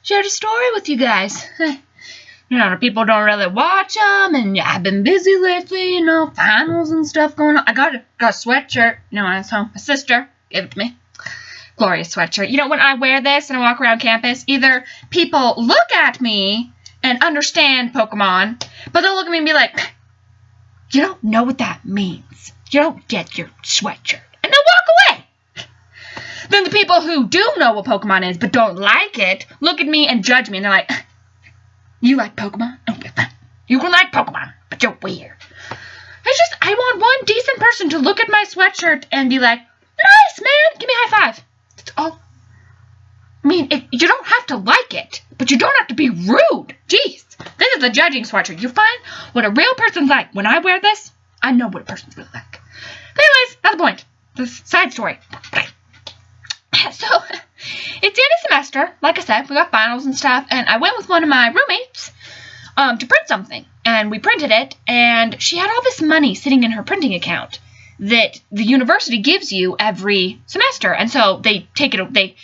shared a story with you guys. People don't really watch them, and I've been busy lately, finals and stuff going on. I got a sweatshirt, when I was home. My sister gave it to me. Glorious sweatshirt. When I wear this and I walk around campus, either people look at me and understand Pokemon, but they'll look at me and be like, you don't know what that means. You don't get your sweatshirt. And they'll walk away. Then the people who do know what Pokemon is but don't like it look at me and judge me, and they're like, you like Pokemon? Oh, you can like Pokemon, but you're weird. I want one decent person to look at my sweatshirt and be like, nice, man, give me a high five. That's all. You don't have to like it, but you don't have to be rude. Jeez. This is a judging sweatshirt. You find what a real person's like. When I wear this, I know what a person's really like. But anyways, that's the point. This side story. So, it's the end of semester. Like I said, we got finals and stuff, and I went with one of my roommates to print something. And we printed it, and she had all this money sitting in her printing account that the university gives you every semester. And so they take it away,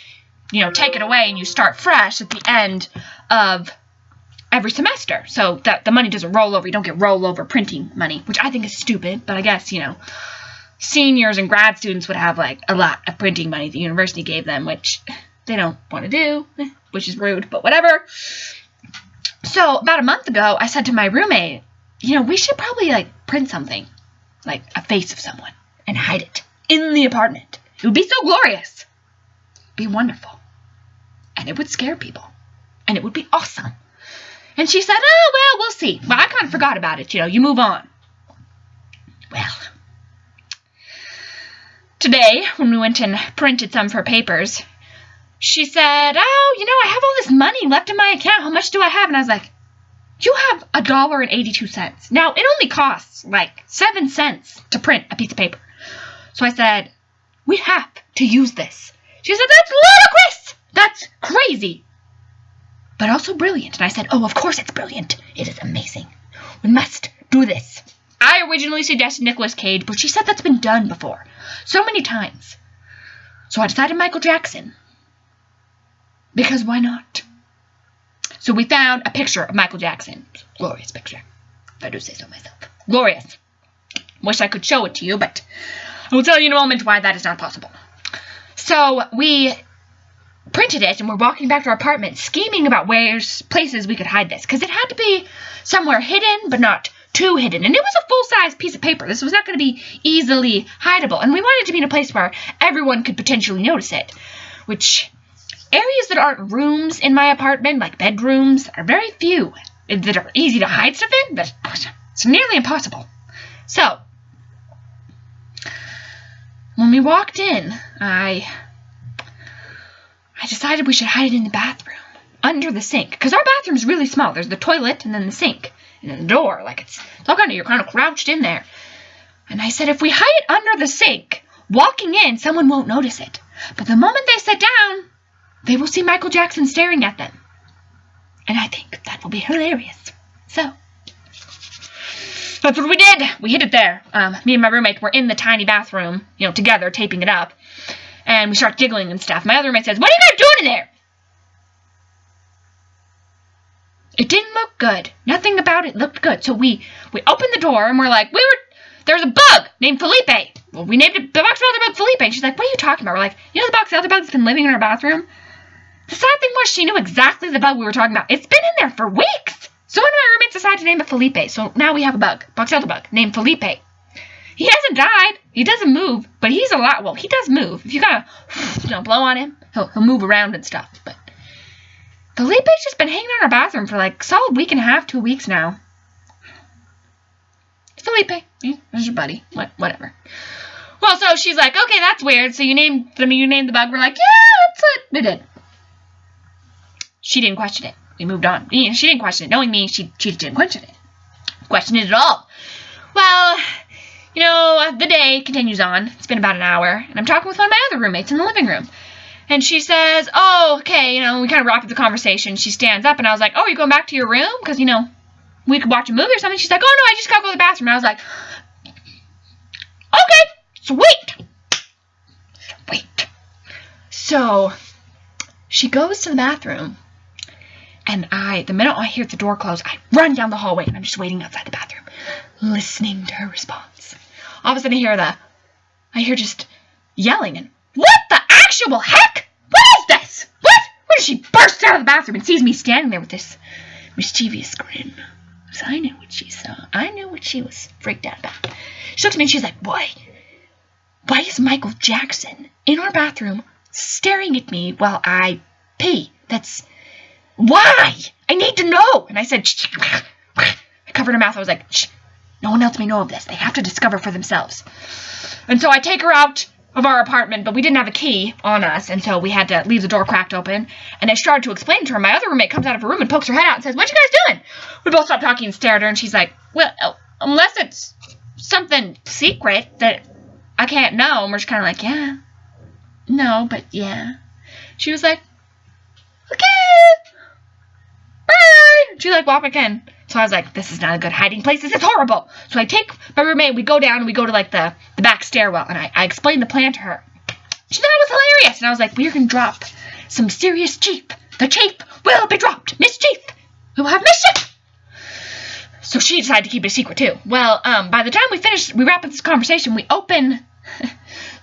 and you start fresh at the end of every semester. So that the money doesn't roll over. You don't get rollover printing money, which I think is stupid, but I guess, seniors and grad students would have, a lot of printing money the university gave them, which they don't want to do, which is rude, but whatever. So, about a month ago, I said to my roommate, we should probably, print something, like a face of someone, and hide it in the apartment. It would be so glorious. It'd be wonderful. And it would scare people. And it would be awesome. And she said, oh, well, we'll see. Well, I kind of forgot about it, you move on. Well, today, when we went and printed some of her papers, she said, oh, I have all this money left in my account. How much do I have? And I was like, you have $1.82. Now, it only costs 7 cents to print a piece of paper. So I said, we have to use this. She said, that's ludicrous. That's crazy. But also brilliant. And I said, oh, of course it's brilliant. It is amazing. We must do this. I originally suggested Nicolas Cage, but she said that's been done before. So many times. So I decided Michael Jackson. Because why not? So we found a picture of Michael Jackson. Glorious picture. If I do say so myself. Glorious. Wish I could show it to you, but I will tell you in a moment why that is not possible. So we printed it, and we're walking back to our apartment, scheming about places we could hide this. Because it had to be somewhere hidden, but not too hidden. And it was a full-size piece of paper. This was not going to be easily hideable. And we wanted it to be in a place where everyone could potentially notice it. Which, areas that aren't rooms in my apartment, like bedrooms, are very few that are easy to hide stuff in. But it's nearly impossible. So, when we walked in, I decided we should hide it in the bathroom, under the sink. Because our bathroom is really small. There's the toilet and then the sink. And then the door, you're kind of crouched in there. And I said, if we hide it under the sink, walking in, someone won't notice it. But the moment they sit down, they will see Michael Jackson staring at them. And I think that will be hilarious. So, that's what we did. We hid it there. Me and my roommate were in the tiny bathroom, together, taping it up. And we start giggling and stuff. My other roommate says, what are you guys doing in there? It didn't look good. Nothing about it looked good. So we opened the door, and we're like, there's a bug named Felipe. Well, we named the box elder bug Felipe. And she's like, what are you talking about? We're like, the box elder bug that's been living in our bathroom? The sad thing was she knew exactly the bug we were talking about. It's been in there for weeks. So one of my roommates decided to name it Felipe. So now we have a bug, box elder bug, named Felipe. He hasn't died. He doesn't move, but he's a lot. Well, he does move. If you kind of, blow on him, he'll move around and stuff. But Felipe's just been hanging in our bathroom for a solid week and a half, 2 weeks now. Felipe, there's your buddy. Whatever. Well, so she's like, okay, that's weird. So you named the bug. We're like, yeah, that's what we did. She didn't question it. We moved on. She didn't question it. Knowing me, she didn't question it. Question it at all. Well, the day continues on. It's been about an hour, and I'm talking with one of my other roommates in the living room. And she says, oh, okay, we kind of wrapped up the conversation. She stands up, and I was like, oh, you're going back to your room? Because, we could watch a movie or something. She's like, oh, no, I just got to go to the bathroom. And I was like, okay, sweet. So, she goes to the bathroom, And the minute I hear the door close, I run down the hallway, and I'm just waiting outside the bathroom, listening to her response. All of a sudden, I hear just yelling, and what the actual heck? What is this? What? When she bursts out of the bathroom and sees me standing there with this mischievous grin. So I knew what she saw. I knew what she was freaked out about. She looked at me and she's like, why is Michael Jackson in our bathroom staring at me while I pee? Why? I need to know. And I said, shh. I covered her mouth. I was like, shh. No one else may know of this. They have to discover for themselves. And so I take her out of our apartment, but we didn't have a key on us, and so we had to leave the door cracked open. And I started to explain to her. My other roommate comes out of her room and pokes her head out and says, what you guys doing? We both stopped talking and stared at her, and she's like, well, unless it's something secret that I can't know. And we're just kind of like, yeah. No, but yeah. She was like, okay. Bye. She walked back in. So I was like, this is not a good hiding place. This is horrible. So I take my roommate, we go down, and we go to, the back stairwell, and I explained the plan to her. She thought it was hilarious, and I was like, we're going to drop some serious cheap. The cheap will be dropped. Mischief. We will have mischief. So she decided to keep it a secret, too. Well, by the time we wrap up this conversation, we open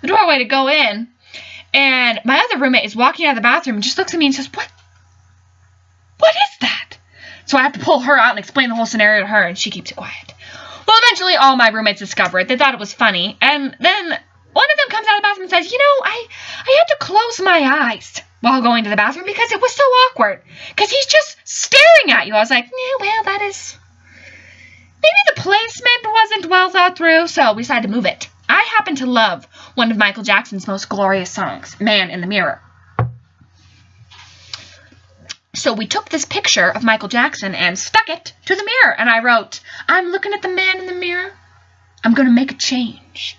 the doorway to go in, and my other roommate is walking out of the bathroom and just looks at me and says, what is that? So I have to pull her out and explain the whole scenario to her, and she keeps it quiet. Well, eventually all my roommates discover it. They thought it was funny, and then one of them comes out of the bathroom and says, I had to close my eyes while going to the bathroom because it was so awkward. Because he's just staring at you. I was like, yeah, well, that is... Maybe the placement wasn't well thought through, so we decided to move it. I happen to love one of Michael Jackson's most glorious songs, Man in the Mirror. So we took this picture of Michael Jackson and stuck it to the mirror. And I wrote, I'm looking at the man in the mirror. I'm going to make a change.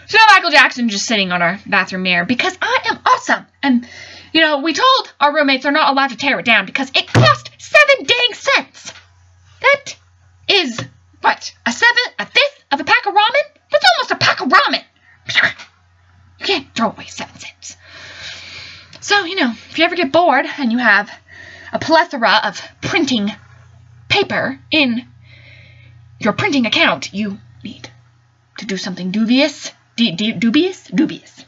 So now Michael Jackson's just sitting on our bathroom mirror because I am awesome. And, we told our roommates they're not allowed to tear it down because it cost 7 dang cents. That is, a fifth of a pack of ramen? That's almost a pack of ramen. You can't throw away 7 cents. So, if you ever get bored and you have a plethora of printing paper in your printing account, you need to do something dubious. Dubious? Dubious.